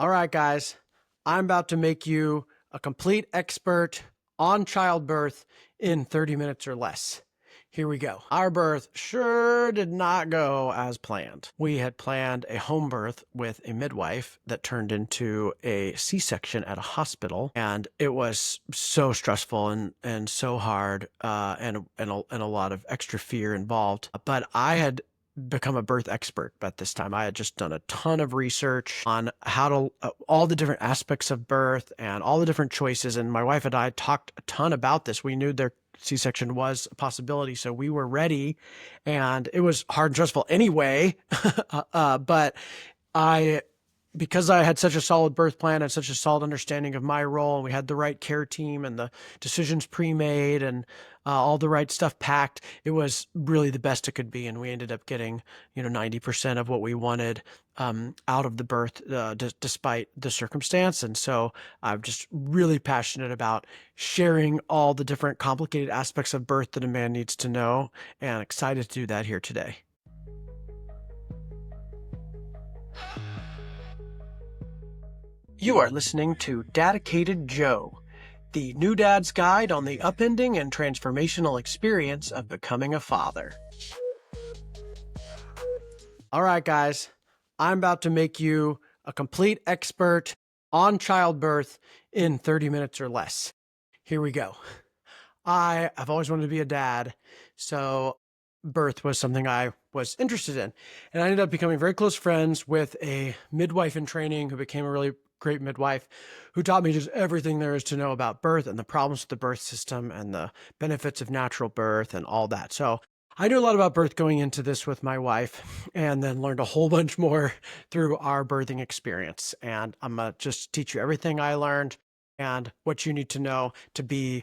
All right, guys, I'm about to make you a complete expert on childbirth in 30 minutes or less. Here we go. Our birth sure did not go as planned. We had planned a home birth with a midwife that turned into a C-section at a hospital, and it was so stressful and so hard, and a lot of extra fear involved. But I had become a birth expert at this time. I had just done a ton of research on how to all the different aspects of birth and all the different choices, and my wife and I talked a ton about this. We knew their C-section was a possibility, so we were ready, and it was hard and stressful anyway. But I because I had such a solid birth plan and such a solid understanding of my role, and we had the right care team and the decisions pre-made and all the right stuff packed, it was really the best it could be. And we ended up getting, 90% of what we wanted out of the birth, despite the circumstance. And so I'm just really passionate about sharing all the different complicated aspects of birth that a man needs to know, and excited to do that here today. You are listening to DadicatedJoe, the new dad's guide on the upending and transformational experience of becoming a father. All right, guys, I'm about to make you a complete expert on childbirth in 30 minutes or less. Here we go. I've always wanted to be a dad, so birth was something I was interested in. And I ended up becoming very close friends with a midwife in training who became a really great midwife, who taught me just everything there is to know about birth and the problems with the birth system and the benefits of natural birth and all that. So I knew a lot about birth going into this with my wife, and then learned a whole bunch more through our birthing experience. And I'm going to just teach you everything I learned and what you need to know to be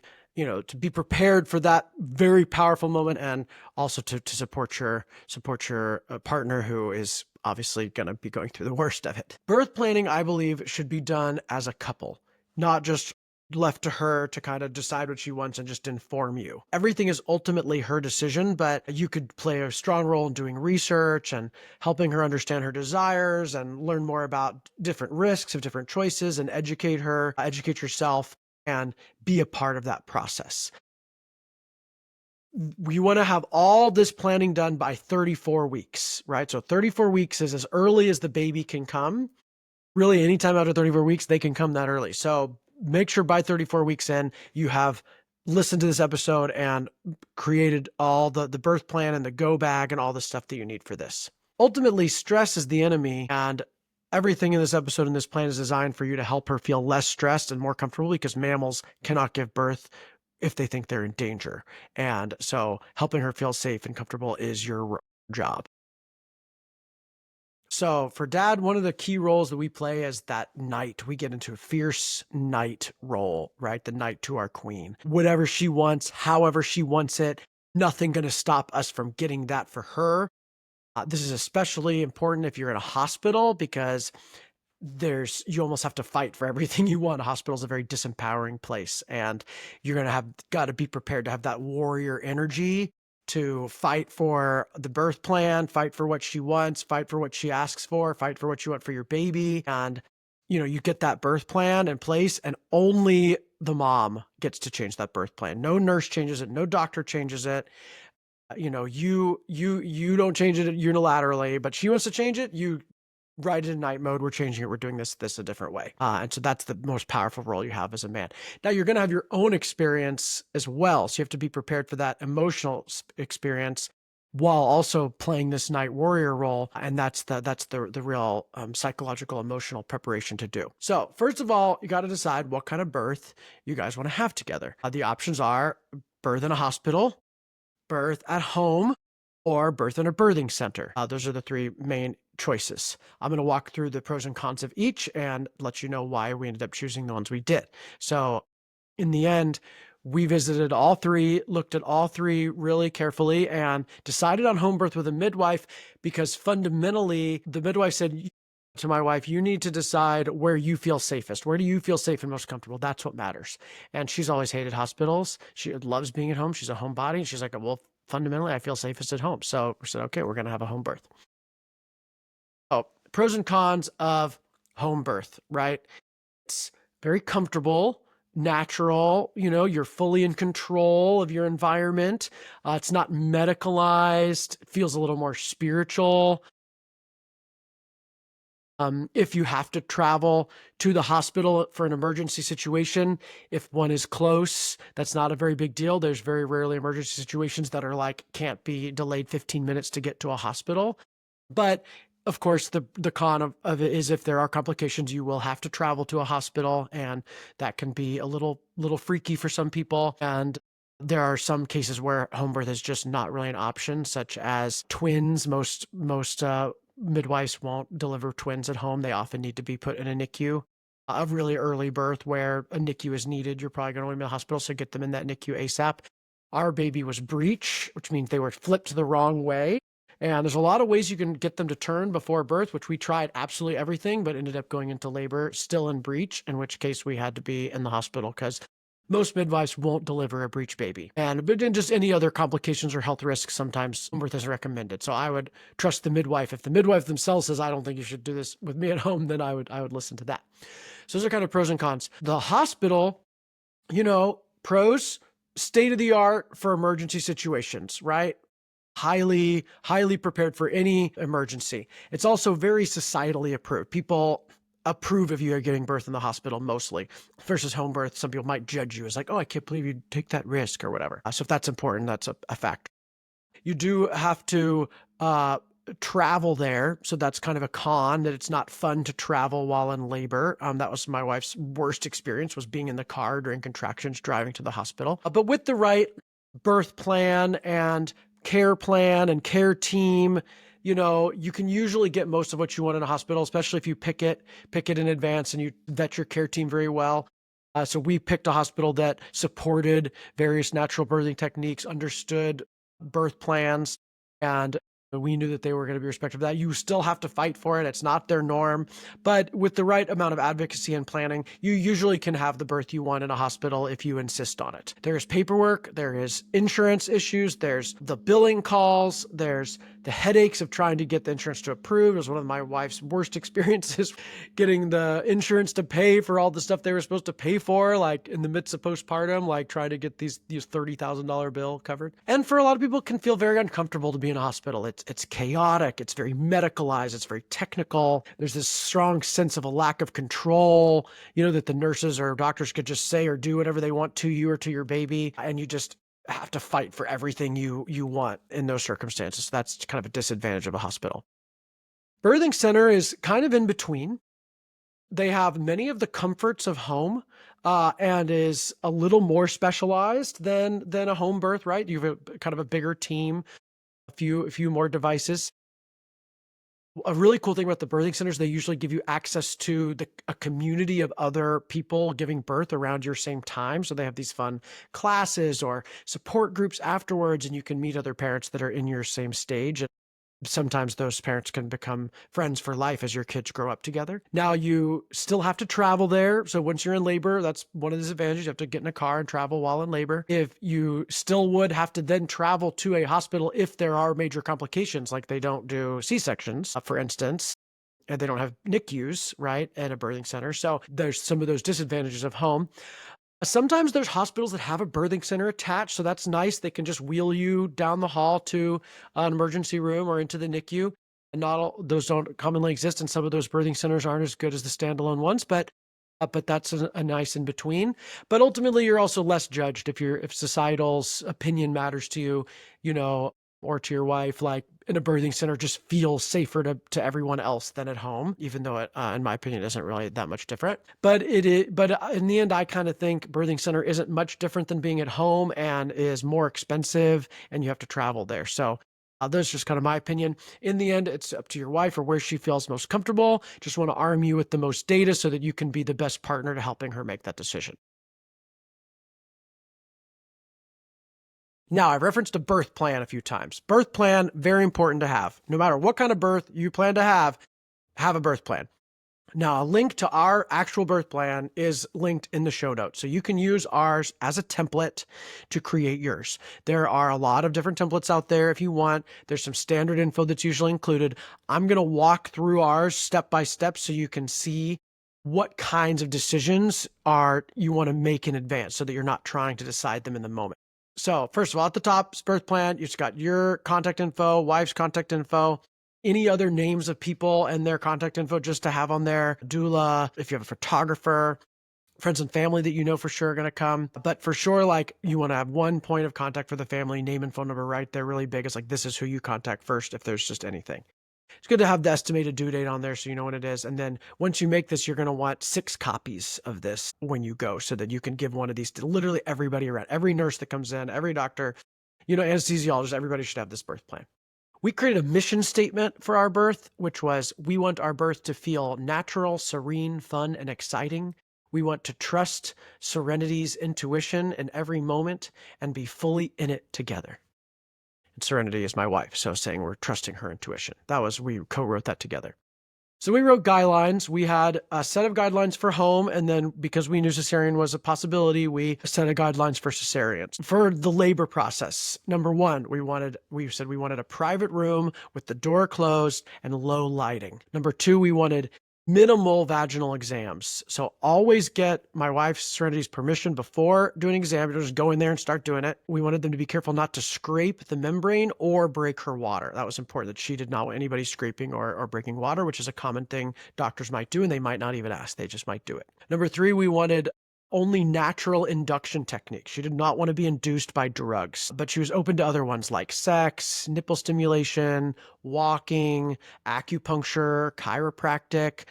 prepared for that very powerful moment, and also to support your partner who is obviously going to be going through the worst of it. Birth planning, I believe, should be done as a couple, not just left to her to kind of decide what she wants and just inform you. Everything is ultimately her decision, but you could play a strong role in doing research and helping her understand her desires and learn more about different risks of different choices, and educate yourself, and be a part of that process. We want to have all this planning done by 34 weeks, right? So 34 weeks is as early as the baby can come. Really, anytime after 34 weeks, they can come that early. So make sure by 34 weeks in, you have listened to this episode and created all the birth plan and the go bag and all the stuff that you need for this. Ultimately, stress is the enemy, and everything in this episode and this plan is designed for you to help her feel less stressed and more comfortable, because mammals cannot give birth if they think they're in danger. And so helping her feel safe and comfortable is your job. So for dad, one of the key roles that we play is that knight. We get into a fierce knight role, right? The knight to our queen. Whatever she wants, however she wants it, nothing going to stop us from getting that for her. This is especially important if you're in a hospital, because you almost have to fight for everything you want. A hospital is a very disempowering place, and you're going to got to be prepared to have that warrior energy to fight for the birth plan, fight for what she wants, fight for what she asks for, fight for what you want for your baby. And, you get that birth plan in place, and only the mom gets to change that birth plan. No nurse changes it. No doctor changes it. You don't change it unilaterally, but she wants to change it. You write it in night mode. We're changing it. We're doing this a different way. And so that's the most powerful role you have as a man. Now you're going to have your own experience as well. So you have to be prepared for that emotional experience while also playing this night warrior role. And that's the real psychological, emotional preparation to do. So first of all, you got to decide what kind of birth you guys want to have together. The options are birth in a hospital, birth at home, or birth in a birthing center. Those are the three main choices. I'm going to walk through the pros and cons of each and let you know why we ended up choosing the ones we did. So in the end, we visited all three, looked at all three really carefully, and decided on home birth with a midwife, because fundamentally the midwife said to my wife, you need to decide where you feel safest. Where do you feel safe and most comfortable? That's what matters. And she's always hated hospitals. She loves being at home. She's a homebody. And she's like, well, fundamentally, I feel safest at home. So we said, okay, we're going to have a home birth. Oh, pros and cons of home birth, right? It's very comfortable, natural, you're fully in control of your environment. It's not medicalized. It feels a little more spiritual. If you have to travel to the hospital for an emergency situation, if one is close, that's not a very big deal. There's very rarely emergency situations that are like, can't be delayed 15 minutes to get to a hospital. But of course, the con of it is if there are complications, you will have to travel to a hospital, and that can be a little freaky for some people. And there are some cases where home birth is just not really an option, such as twins. Most midwives won't deliver twins at home. They often need to be put in a NICU. A really early birth where a NICU is needed, you're probably going to be in the hospital, so get them in that NICU ASAP. Our baby was breech, which means they were flipped the wrong way. And there's a lot of ways you can get them to turn before birth, which we tried absolutely everything, but ended up going into labor still in breech, in which case we had to be in the hospital because most midwives won't deliver a breech baby. But in just any other complications or health risks, sometimes home birth is recommended. So I would trust the midwife. If the midwife themselves says, I don't think you should do this with me at home, then I would listen to that. So those are kind of pros and cons. The hospital, pros, state of the art for emergency situations, right? Highly prepared for any emergency. It's also very societally approved. People approve of you are giving birth in the hospital mostly, versus home birth. Some people might judge you as like, oh, I can't believe you take that risk or whatever. So if that's important, that's a factor. You do have to travel there. So that's kind of a con, that it's not fun to travel while in labor. That was my wife's worst experience, was being in the car during contractions, driving to the hospital. But with the right birth plan and care plan and care team, you can usually get most of what you want in a hospital, especially if you pick it in advance and you vet your care team very well. So we picked a hospital that supported various natural birthing techniques, understood birth plans, and we knew that they were going to be respectful of that. You still have to fight for it. It's not their norm. But with the right amount of advocacy and planning, you usually can have the birth you want in a hospital if you insist on it. There's paperwork, there is insurance issues, there's the billing calls, there's the headaches of trying to get the insurance to approve. It was one of my wife's worst experiences, getting the insurance to pay for all the stuff they were supposed to pay for, like in the midst of postpartum, like trying to get these $30,000 bill covered. And for a lot of people, it can feel very uncomfortable to be in a hospital. It's chaotic. It's very medicalized. It's very technical. There's this strong sense of a lack of control, that the nurses or doctors could just say or do whatever they want to you or to your baby. And you just have to fight for everything you want in those circumstances. That's kind of a disadvantage of a hospital. Birthing center is kind of in between. They have many of the comforts of home, and is a little more specialized than a home birth, right? You have kind of a bigger team, a few more devices. A really cool thing about the birthing centers, they usually give you access to a community of other people giving birth around your same time. So they have these fun classes or support groups afterwards, and you can meet other parents that are in your same stage. And sometimes those parents can become friends for life as your kids grow up together. Now, you still have to travel there. So once you're in labor, that's one of the disadvantages. You have to get in a car and travel while in labor. If you still would have to then travel to a hospital if there are major complications, like they don't do C-sections, for instance, and they don't have NICUs, right, at a birthing center. So there's some of those disadvantages of home. Sometimes there's hospitals that have a birthing center attached, so that's nice. They can just wheel you down the hall to an emergency room or into the NICU. And not all those don't commonly exist, and some of those birthing centers aren't as good as the standalone ones, but that's a nice in between. But ultimately, you're also less judged if societal's opinion matters to you, or to your wife. Like in a birthing center, just feels safer to everyone else than at home, even though it, in my opinion, isn't really that much different. But in the end, I kind of think birthing center isn't much different than being at home, and is more expensive, and you have to travel there. So that's just kind of my opinion. In the end, it's up to your wife or where she feels most comfortable. Just want to arm you with the most data so that you can be the best partner to helping her make that decision. Now, I've referenced a birth plan a few times. Birth plan, very important to have. No matter what kind of birth you plan to have a birth plan. Now, a link to our actual birth plan is linked in the show notes. So you can use ours as a template to create yours. There are a lot of different templates out there if you want. There's some standard info that's usually included. I'm going to walk through ours step by step so you can see what kinds of decisions you want to make in advance so that you're not trying to decide them in the moment. So first of all, at the top, birth plan, you've got your contact info, wife's contact info, any other names of people and their contact info just to have on there. Doula, if you have a photographer, friends and family that you know for sure are going to come. But for sure, like you want to have one point of contact for the family, name and phone number right there, really big. It's like, this is who you contact first if there's just anything. It's good to have the estimated due date on there so you know when it is. And then once you make this, you're going to want 6 copies of this when you go so that you can give one of these to literally everybody around, every nurse that comes in, every doctor, anesthesiologist, everybody should have this birth plan. We created a mission statement for our birth, which was, we want our birth to feel natural, serene, fun, and exciting. We want to trust Serenity's intuition in every moment and be fully in it together. And Serenity is my wife, so saying we're trusting her intuition. We co-wrote that together. So we wrote guidelines. We had a set of guidelines for home, and then because we knew cesarean was a possibility, we set of guidelines for cesareans. For the labor process, number 1, we said we wanted a private room with the door closed and low lighting. Number 2, we wanted minimal vaginal exams. So always get my wife's Serenity's permission before doing an exam. You just go in there and start doing it. We wanted them to be careful not to scrape the membrane or break her water. That was important, that she did not want anybody scraping or breaking water, which is a common thing doctors might do, and they might not even ask. They just might do it. Number 3, we wanted only natural induction techniques. She did not want to be induced by drugs, but she was open to other ones like sex, nipple stimulation, walking, acupuncture, chiropractic.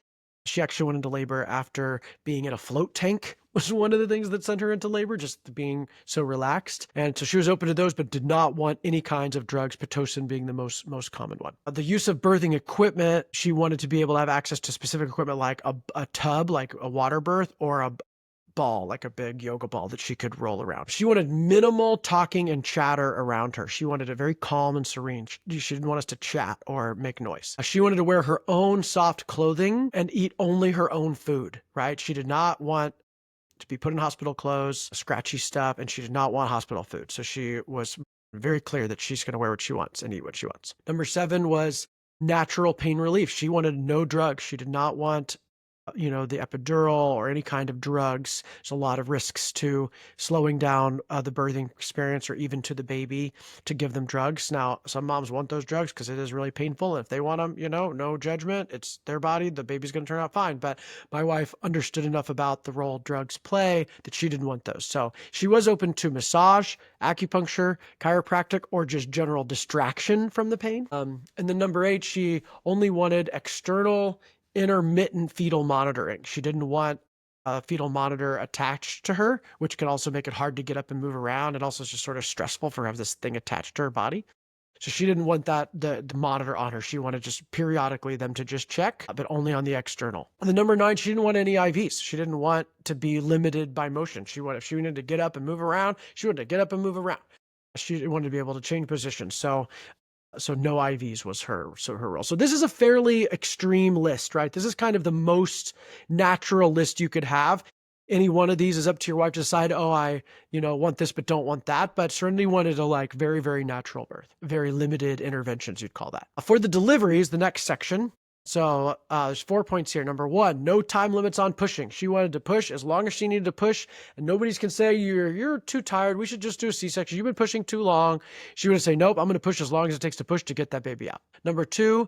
She actually went into labor after being in a float tank, was one of the things that sent her into labor, just being so relaxed. And so she was open to those, but did not want any kinds of drugs, Pitocin being the most common one. The use of birthing equipment, she wanted to be able to have access to specific equipment like a tub, like a water birth, or a ball, like a big yoga ball that she could roll around. She wanted minimal talking and chatter around her. She wanted it very calm and serene. She didn't want us to chat or make noise. She wanted to wear her own soft clothing and eat only her own food, right? She did not want to be put in hospital clothes, scratchy stuff, and she did not want hospital food. So she was very clear that she's going to wear what she wants and eat what she wants. Number 7 was natural pain relief. She wanted no drugs. She did not want the epidural or any kind of drugs. There's a lot of risks to slowing down the birthing experience or even to the baby to give them drugs. Now, some moms want those drugs because it is really painful. If they want them, no judgment. It's their body. The baby's going to turn out fine. But my wife understood enough about the role drugs play that she didn't want those. So she was open to massage, acupuncture, chiropractic, or just general distraction from the pain. And then number 8, she only wanted external intermittent fetal monitoring. She didn't want a fetal monitor attached to her, which can also make it hard to get up and move around. And also it's just sort of stressful for have this thing attached to her body. So she didn't want the monitor on her. She wanted just periodically them to just check, but only on the external. And the number 9, she didn't want any IVs. She didn't want to be limited by motion. If she wanted to get up and move around, she wanted to get up and move around. She wanted to be able to change positions. So no IVs was her role. So this is a fairly extreme list, right? This is kind of the most natural list you could have. Any one of these is up to your wife to decide, I want this but don't want that. But Serenity wanted a very, very natural birth, very limited interventions, you'd call that. For the deliveries, the next section. So there's 4 points here. Number 1, no time limits on pushing. She wanted to push as long as she needed to push, and nobody's can say you're too tired. We should just do a C-section. You've been pushing too long. She would say, nope, I'm going to push as long as it takes to push to get that baby out. Number 2,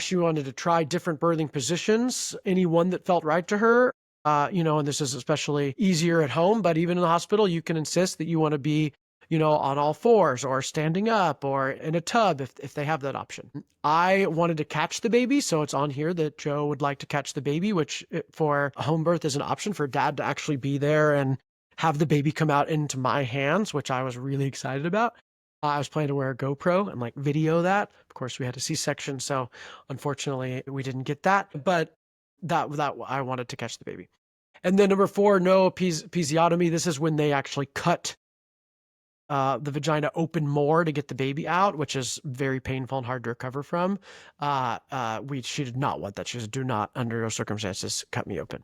she wanted to try different birthing positions, any one that felt right to her. And this is especially easier at home, but even in the hospital, you can insist that you want to be on all fours or standing up or in a tub if they have that option. I wanted to catch the baby, so it's on here that Joe would like to catch the baby, which for a home birth is an option for dad to actually be there and have the baby come out into my hands, which I was really excited about. I was planning to wear a GoPro and video that. Of course, we had a C-section, so unfortunately we didn't get that, but that I wanted to catch the baby. And then number 4, no episiotomy. This is when they actually cut the vagina open more to get the baby out, which is very painful and hard to recover from. She did not want that. She said, do not, under no circumstances, cut me open.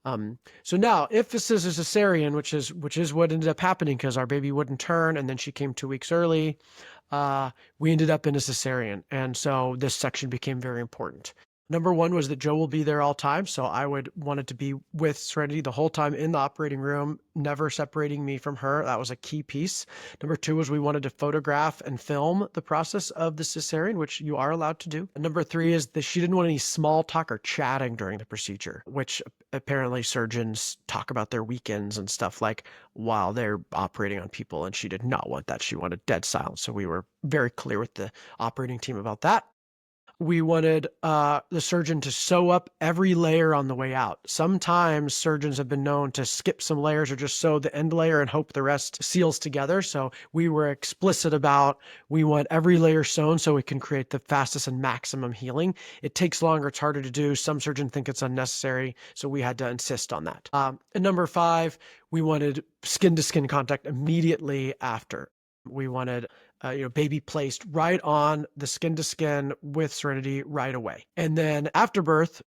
So now, if this is a cesarean, which is what ended up happening because our baby wouldn't turn, and then she came 2 weeks early, we ended up in a cesarean, and so this section became very important. Number one was that Joe will be there all time, so I would wanted to be with Serenity the whole time in the operating room, never separating me from her. That was a key piece. Number two was we wanted to photograph and film the process of the cesarean, which you are allowed to do. And number three is that she didn't want any small talk or chatting during the procedure, which apparently surgeons talk about their weekends and stuff like while they're operating on people, and she did not want that. She wanted dead silence. So we were very clear with the operating team about that. We wanted the surgeon to sew up every layer on the way out. Sometimes surgeons have been known to skip some layers or just sew the end layer and hope the rest seals together. So we were explicit about we want every layer sewn so we can create the fastest and maximum healing. It takes longer. It's harder to do. Some surgeons think it's unnecessary. So we had to insist on that. And number five, we wanted skin-to-skin contact immediately after. We wanted baby placed right on the skin to skin with Serenity right away. And then after birth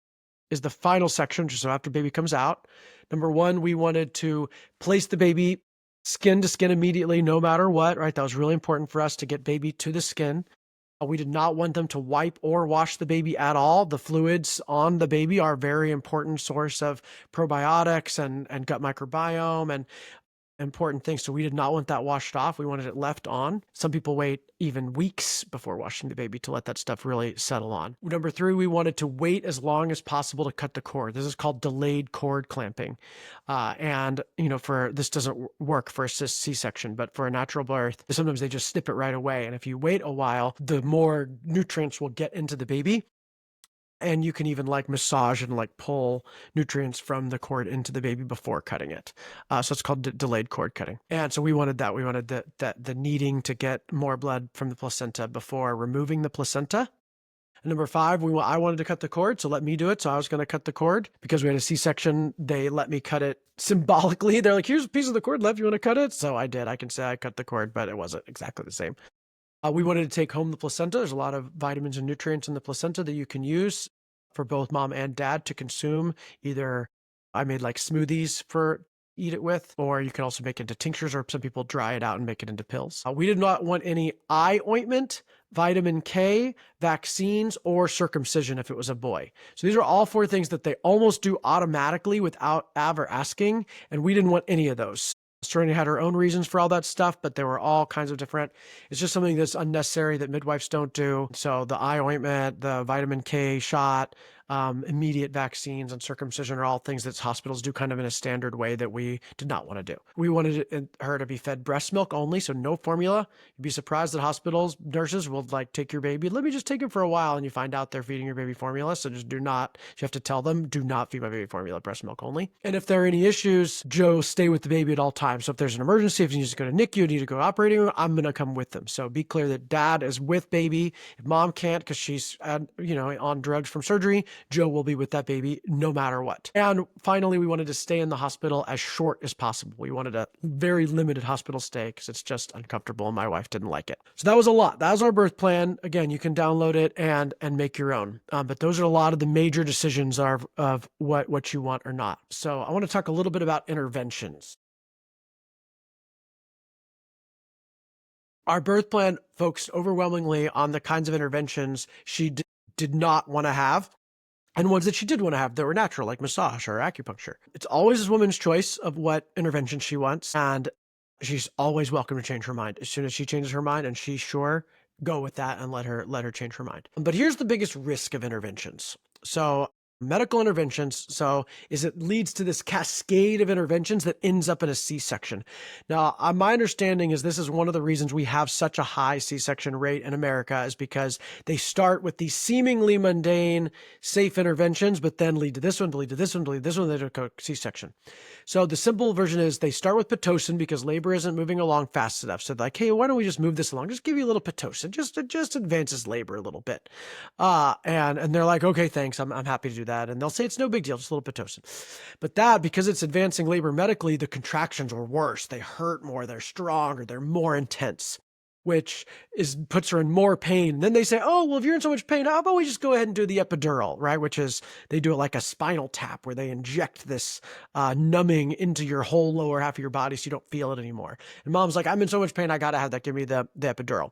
is the final section. So after baby comes out, number one, we wanted to place the baby skin to skin immediately, no matter what, right? That was really important for us to get baby to the skin. We did not want them to wipe or wash the baby at all. The fluids on the baby are a very important source of probiotics and gut microbiome and important things. So we did not want that washed off. We wanted it left on. Some people wait even weeks before washing the baby to let that stuff really settle on. Number three, we wanted to wait as long as possible to cut the cord. This is called delayed cord clamping. This doesn't work for a C-section, but for a natural birth, sometimes they just snip it right away. And if you wait a while, the more nutrients will get into the baby. And you can even massage and pull nutrients from the cord into the baby before cutting it. So it's called delayed cord cutting. And so we wanted that. We wanted the needing to get more blood from the placenta before removing the placenta. And number five, I wanted to cut the cord, so let me do it. So I was going to cut the cord because we had a C-section. They let me cut it symbolically. They're like, here's a piece of the cord left. You want to cut it? So I did. I can say I cut the cord, but it wasn't exactly the same. We wanted to take home the placenta. There's a lot of vitamins and nutrients in the placenta that you can use for both mom and dad to consume. Either I made smoothies for eat it with, or you can also make it into tinctures, or some people dry it out and make it into pills. We did not want any eye ointment, vitamin K, vaccines, or circumcision if it was a boy. So these are all four things that they almost do automatically without ever asking, and we didn't want any of those. Serenity had her own reasons for all that stuff, but there were all kinds of different. It's just something that's unnecessary that midwives don't do. So the eye ointment, the vitamin K shot, immediate vaccines, and circumcision are all things that hospitals do kind of in a standard way that we did not want to do. We wanted her to be fed breast milk only, so no formula. You'd be surprised that hospitals, nurses will take your baby. Let me just take it for a while, and you find out they're feeding your baby formula. So just do not. You have to tell them, do not feed my baby formula, breast milk only. And if there are any issues, Joe, stay with the baby at all times. So if there's an emergency, if you need to go to NICU, you need to go to operating room, I'm going to come with them. So be clear that dad is with baby. If mom can't because she's on drugs from surgery, Joe will be with that baby no matter what. And finally, we wanted to stay in the hospital as short as possible. We wanted a very limited hospital stay because it's just uncomfortable and my wife didn't like it. So that was a lot. That was our birth plan. Again, you can download it and make your own. But those are a lot of the major decisions of what you want or not. So I want to talk a little bit about interventions. Our birth plan focused overwhelmingly on the kinds of interventions she did not want to have, and ones that she did want to have that were natural, like massage or acupuncture. It's always this woman's choice of what intervention she wants, and she's always welcome to change her mind. As soon as she changes her mind and she's sure, go with that and let her change her mind. But here's the biggest risk of interventions. So medical interventions, is it leads to this cascade of interventions that ends up in a C-section. Now, my understanding is this is one of the reasons we have such a high C-section rate in America is because they start with these seemingly mundane, safe interventions, but then lead to this one, lead to this one, lead to this one, lead to a C-section. So the simple version is they start with Pitocin because labor isn't moving along fast enough. So hey, why don't we just move this along? Just give you a little Pitocin, just advances labor a little bit. And they're like, okay, thanks. I'm happy to do do that. And they'll say it's no big deal, just a little Pitocin. But that, because it's advancing labor medically, the contractions are worse. They hurt more, they're stronger, they're more intense, which puts her in more pain. Then they say, oh, well, if you're in so much pain, how about we just go ahead and do the epidural, right? Which is, they do it like a spinal tap where they inject this numbing into your whole lower half of your body so you don't feel it anymore. And mom's like, I'm in so much pain, I got to have that. Give me the epidural.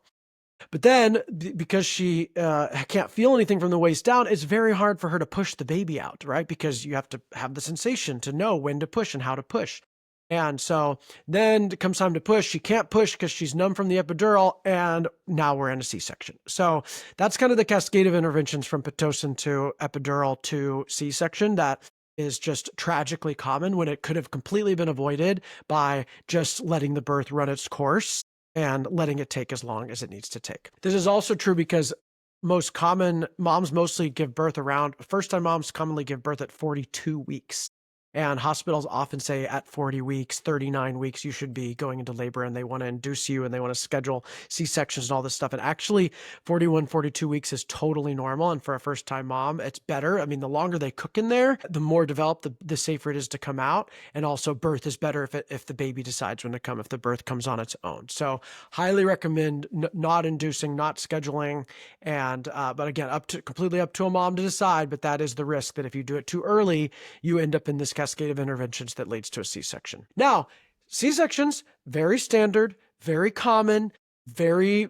But then because she can't feel anything from the waist down, it's very hard for her to push the baby out, right? Because you have to have the sensation to know when to push and how to push. And so then it comes time to push. She can't push because she's numb from the epidural, and now we're in a C-section. So that's kind of the cascade of interventions from Pitocin to epidural to C-section that is just tragically common when it could have completely been avoided by just letting the birth run its course and letting it take as long as it needs to take. This is also true because moms mostly give birth first-time moms commonly give birth at 42 weeks. And hospitals often say at 40 weeks, 39 weeks, you should be going into labor, and they want to induce you and they want to schedule C-sections and all this stuff. And actually 41, 42 weeks is totally normal. And for a first-time mom, it's better. I mean, the longer they cook in there, the more developed, the safer it is to come out. And also birth is better if the baby decides when to come, if the birth comes on its own. So highly recommend not inducing, not scheduling. And, but again, completely up to a mom to decide, but that is the risk that if you do it too early, you end up in this cascade of interventions that leads to a C-section. Now, C-sections, very standard, very common, you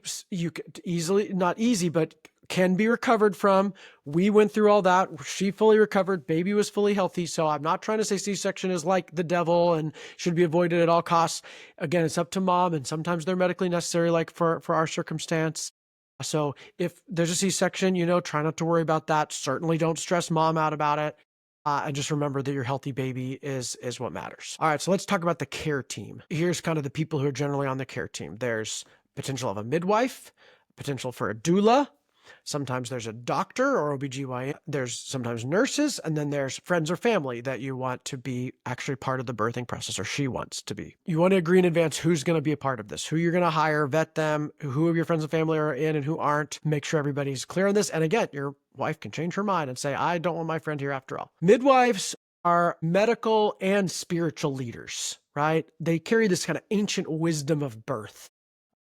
could easily, not easy, but can be recovered from. We went through all that. She fully recovered. Baby was fully healthy. So I'm not trying to say C-section is like the devil and should be avoided at all costs. Again, it's up to mom, and sometimes they're medically necessary, like for our circumstance. So if there's a C-section, try not to worry about that. Certainly don't stress mom out about it. And just remember that your healthy baby is what matters. All right, so let's talk about the care team. Here's kind of the people who are generally on the care team. There's potential of a midwife, potential for a doula. Sometimes there's a doctor or OBGYN. There's sometimes nurses, and then there's friends or family that you want to be actually part of the birthing process, or she wants to be. You want to agree in advance who's going to be a part of this, who you're going to hire, vet them, who of your friends and family are in and who aren't. Make sure everybody's clear on this. And again, your wife can change her mind and say, I don't want my friend here after all. Midwives are medical and spiritual leaders, right? They carry this kind of ancient wisdom of birth.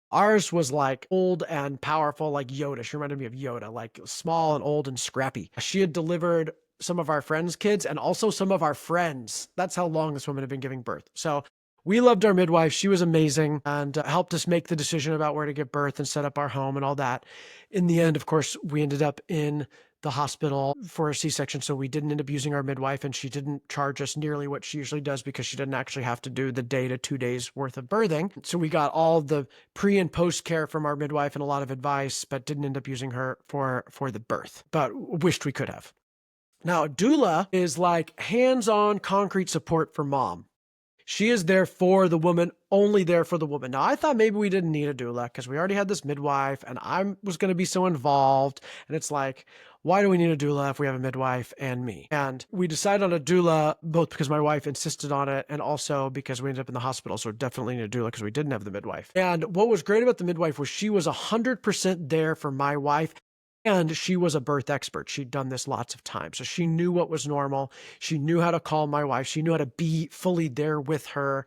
Ours was like old and powerful, like Yoda. She reminded me of Yoda, like small and old and scrappy. She had delivered some of our friends' kids and also some of our friends. That's how long this woman had been giving birth. So we loved our midwife. She was amazing and helped us make the decision about where to give birth and set up our home and all that. In the end, of course, we ended up in the hospital for a C-section, so we didn't end up using our midwife, and she didn't charge us nearly what she usually does because she didn't actually have to do the day to 2 days worth of birthing. So we got all the pre and post care from our midwife and a lot of advice, but didn't end up using her for the birth, but wished we could have. Now, doula is like hands-on concrete support for mom. She is there for the woman, only there for the woman. Now, I thought maybe we didn't need a doula because we already had this midwife and I was going to be so involved. And it's like, why do we need a doula if we have a midwife and me? And we decided on a doula both because my wife insisted on it and also because we ended up in the hospital. So definitely need a doula because we didn't have the midwife. And what was great about the midwife was she was 100% there for my wife. And she was a birth expert. She'd done this lots of times. So she knew what was normal. She knew how to call my wife. She knew how to be fully there with her.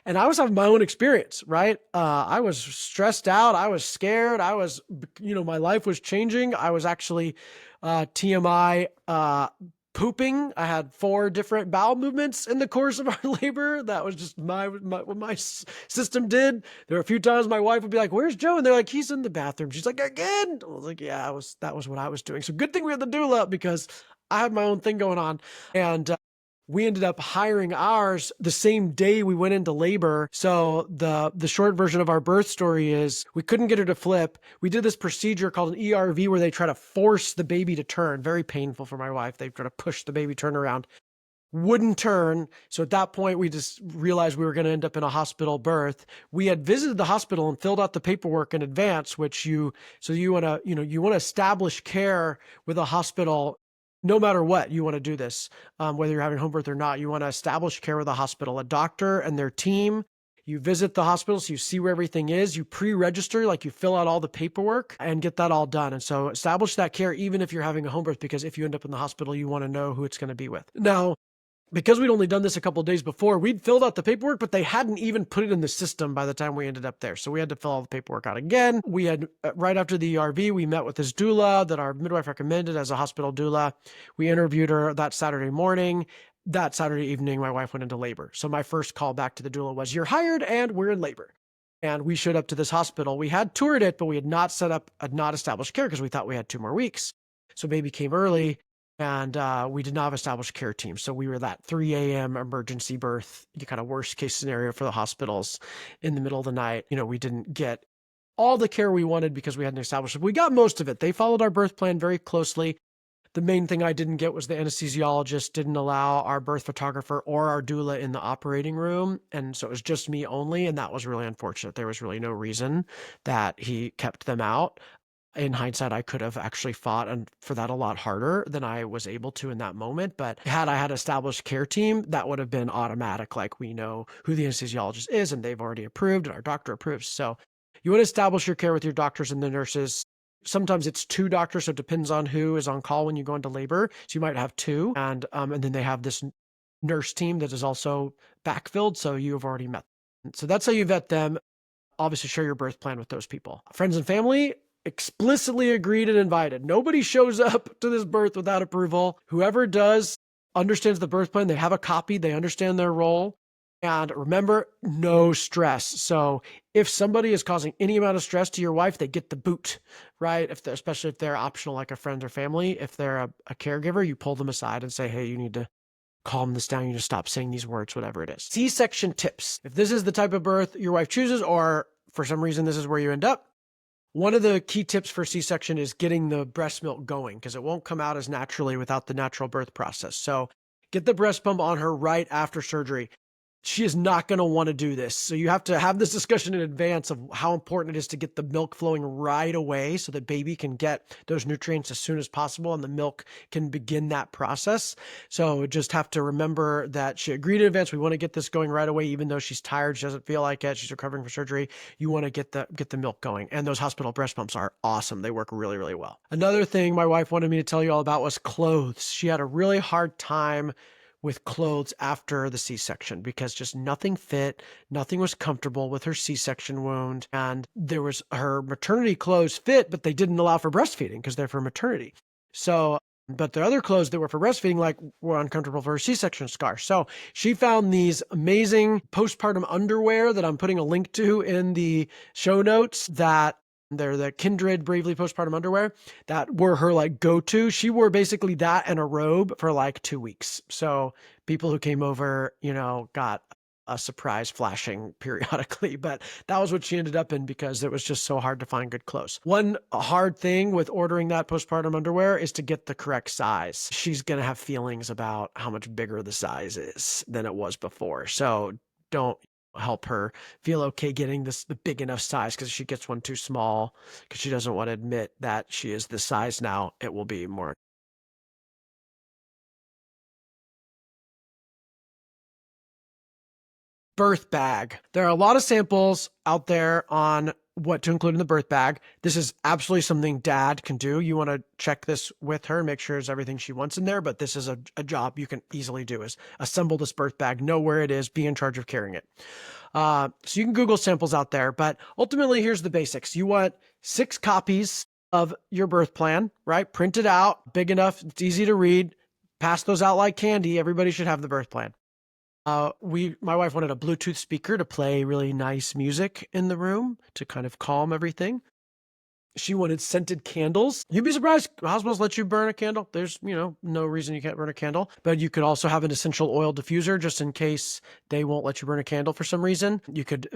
And I was having my own experience, right? I was stressed out. I was scared. My life was changing. I was actually TMI pooping. I had 4 different bowel movements in the course of our labor. That was just what my system did. There were a few times my wife would be like, "Where's Joe?" And they're like, "He's in the bathroom." She's like, "Again?" I was like, "Yeah, that was what I was doing." So good thing we had the doula because I had my own thing going on. And we ended up hiring ours the same day we went into labor. So the short version of our birth story is we couldn't get her to flip. We did this procedure called an ERV where they try to force the baby to turn. Very painful for my wife. They try to push the baby turn around. Wouldn't turn. So at that point, we just realized we were going to end up in a hospital birth. We had visited the hospital and filled out the paperwork in advance, which you want to establish care with a hospital. No matter what, you want to do this, whether you're having home birth or not, you want to establish care with a hospital, a doctor and their team. You visit the hospital, so you see where everything is. You pre-register, like you fill out all the paperwork and get that all done. And so establish that care even if you're having a home birth, because if you end up in the hospital, you want to know who it's going to be with. Now, because we'd only done this a couple of days before, we'd filled out the paperwork, but they hadn't even put it in the system by the time we ended up there. So we had to fill all the paperwork out again. We had, right after the ERV, we met with this doula that our midwife recommended as a hospital doula. We interviewed her that Saturday morning. That Saturday evening, my wife went into labor. So my first call back to the doula was, "You're hired and we're in labor." And we showed up to this hospital. We had toured it, but we had not set up a not established care because we thought we had 2 more weeks. So baby came early. And we did not have established care team. So we were that 3 a.m. emergency birth, kind of worst case scenario for the hospitals in the middle of the night. We didn't get all the care we wanted because we hadn't established it. We got most of it. They followed our birth plan very closely. The main thing I didn't get was the anesthesiologist didn't allow our birth photographer or our doula in the operating room. And so it was just me only. And that was really unfortunate. There was really no reason that he kept them out. In hindsight, I could have actually fought for that a lot harder than I was able to in that moment. But had I had established care team, that would have been automatic. Like, we know who the anesthesiologist is and they've already approved and our doctor approves. So you want to establish your care with your doctors and the nurses. Sometimes it's 2 doctors, so it depends on who is on call when you go into labor. So you might have 2, and then they have this nurse team that is also backfilled. So you have already met them. So that's how you vet them. Obviously, share your birth plan with those people. Friends and family, explicitly agreed and invited. Nobody shows up to this birth without approval. Whoever does understands the birth plan. They have a copy. They understand their role. And remember, no stress. So if somebody is causing any amount of stress to your wife, they get the boot, right? Especially if they're optional, like a friend or family. If they're a caregiver, you pull them aside and say, "Hey, you need to calm this down. You need to stop saying these words," whatever it is. C-section tips. If this is the type of birth your wife chooses, or for some reason this is where you end up, one of the key tips for C-section is getting the breast milk going, because it won't come out as naturally without the natural birth process. So get the breast pump on her right after surgery. She is not going to want to do this. So you have to have this discussion in advance of how important it is to get the milk flowing right away so that baby can get those nutrients as soon as possible and the milk can begin that process. So just have to remember that she agreed in advance. We want to get this going right away, even though she's tired. She doesn't feel like it. She's recovering from surgery. You want to get the milk going. And those hospital breast pumps are awesome. They work really, really well. Another thing my wife wanted me to tell you all about was clothes. She had a really hard time with clothes after the C-section because just nothing fit, nothing was comfortable with her C-section wound. And there was her maternity clothes fit, but they didn't allow for breastfeeding because they're for maternity. So, but the other clothes that were for breastfeeding, like, were uncomfortable for her C-section scar. So she found these amazing postpartum underwear that I'm putting a link to in the show notes, that they're the Kindred Bravely Postpartum Underwear that were her like go-to. She wore basically that and a robe for like 2 weeks. So people who came over, got a surprise flashing periodically, but that was what she ended up in because it was just so hard to find good clothes. One hard thing with ordering that postpartum underwear is to get the correct size. She's going to have feelings about how much bigger the size is than it was before. So don't help her feel okay getting the big enough size, because if she gets one too small because she doesn't want to admit that she is this size now, it will be more. Birth bag. There are a lot of samples out there on what to include in the birth bag. This is absolutely something dad can do. You want to check this with her and make sure there's everything she wants in there, but this is a job you can easily do, is assemble this birth bag, know where it is, be in charge of carrying it. So you can Google samples out there, but ultimately here's the basics. You want 6 copies of your birth plan, right? Printed out, big enough, it's easy to read. Pass those out like candy. Everybody should have the birth plan. My wife wanted a Bluetooth speaker to play really nice music in the room to kind of calm everything. She wanted scented candles. You'd be surprised. Hospitals let you burn a candle. There's, no reason you can't burn a candle, but you could also have an essential oil diffuser just in case they won't let you burn a candle for some reason. You could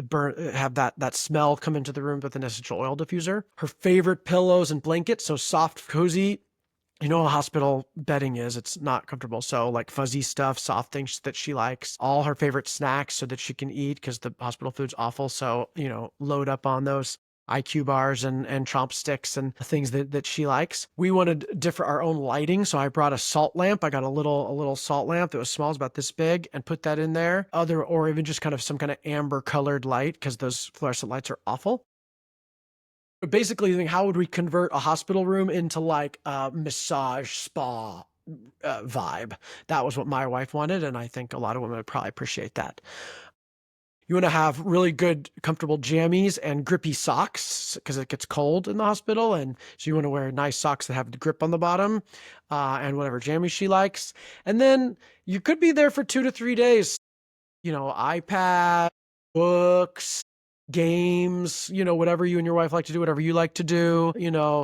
have that smell come into the room with an essential oil diffuser. Her favorite pillows and blankets. So soft, cozy. You know how hospital bedding is. It's not comfortable. So like fuzzy stuff, soft things that she likes, all her favorite snacks so that she can eat, because the hospital food's awful. So, load up on those. IQ bars and chopsticks and things that she likes. We wanted our own lighting, so I brought a salt lamp. I got a little salt lamp that was small, it's about this big, and put that in there. Or even just kind of some kind of amber colored light, because those fluorescent lights are awful. But basically, how would we convert a hospital room into like a massage spa vibe? That was what my wife wanted, and I think a lot of women would probably appreciate that. You want to have really good, comfortable jammies and grippy socks because it gets cold in the hospital. And so you want to wear nice socks that have the grip on the bottom and whatever jammies she likes. And then you could be there for 2 to 3 days. iPad, books, games, whatever you and your wife like to do, whatever you like to do,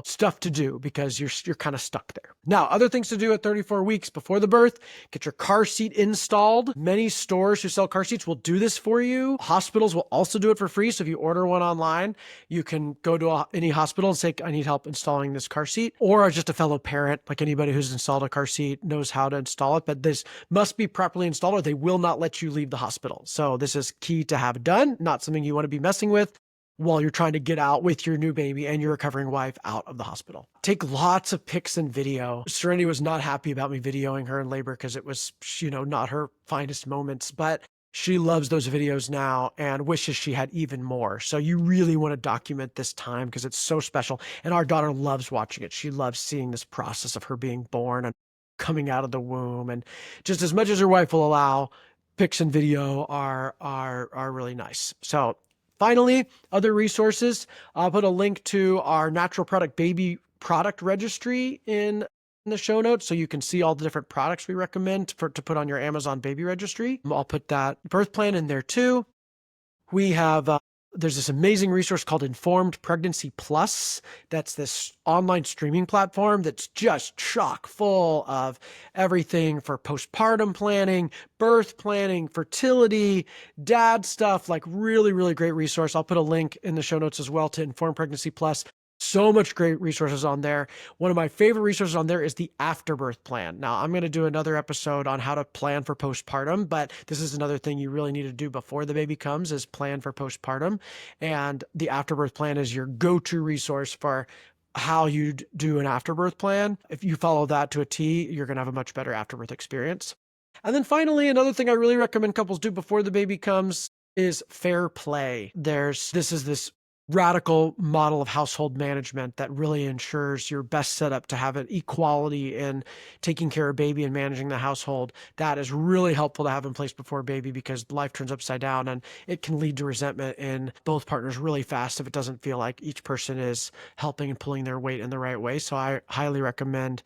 stuff to do because you're kind of stuck there. Now, other things to do at 34 weeks before the birth: get your car seat installed. Many stores who sell car seats will do this for you. Hospitals will also do it for free. So if you order one online, you can go to any hospital and say, I need help installing this car seat. Or just a fellow parent, like anybody who's installed a car seat knows how to install it, but this must be properly installed or they will not let you leave the hospital. So this is key to have done, not something you want to be messing with while you're trying to get out with your new baby and your recovering wife out of the hospital. Take lots of pics and video. Serenity was not happy about me videoing her in labor because it was, not her finest moments, but she loves those videos now and wishes she had even more. So you really want to document this time because it's so special. And our daughter loves watching it. She loves seeing this process of her being born and coming out of the womb. And just as much as her wife will allow, pics and video are really nice. So finally, other resources. I'll put a link to our natural product baby product registry in the show notes so you can see all the different products we recommend to put on your Amazon baby registry. I'll put that birth plan in there too. We have there's this amazing resource called Informed Pregnancy Plus. That's this online streaming platform that's just chock full of everything for postpartum planning, birth planning, fertility, dad stuff, like really, really great resource. I'll put a link in the show notes as well to Informed Pregnancy Plus. So much great resources on there. One of my favorite resources on there is the afterbirth plan. Now, I'm going to do another episode on how to plan for postpartum, but this is another thing you really need to do before the baby comes is plan for postpartum. And the afterbirth plan is your go-to resource for how you do an afterbirth plan. If you follow that to a T, you're going to have a much better afterbirth experience. And then finally, another thing I really recommend couples do before the baby comes is fair play. This is this radical model of household management that really ensures you're best set up to have an equality in taking care of baby and managing the household. That is really helpful to have in place before baby because life turns upside down and it can lead to resentment in both partners really fast if it doesn't feel like each person is helping and pulling their weight in the right way. So I highly recommend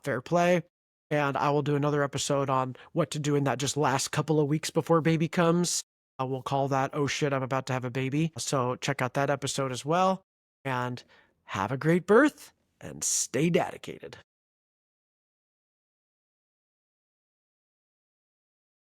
fair play. And I will do another episode on what to do in that just last couple of weeks before baby comes. We'll call that, oh shit, I'm about to have a baby. So check out that episode as well. And have a great birth and stay dedicated.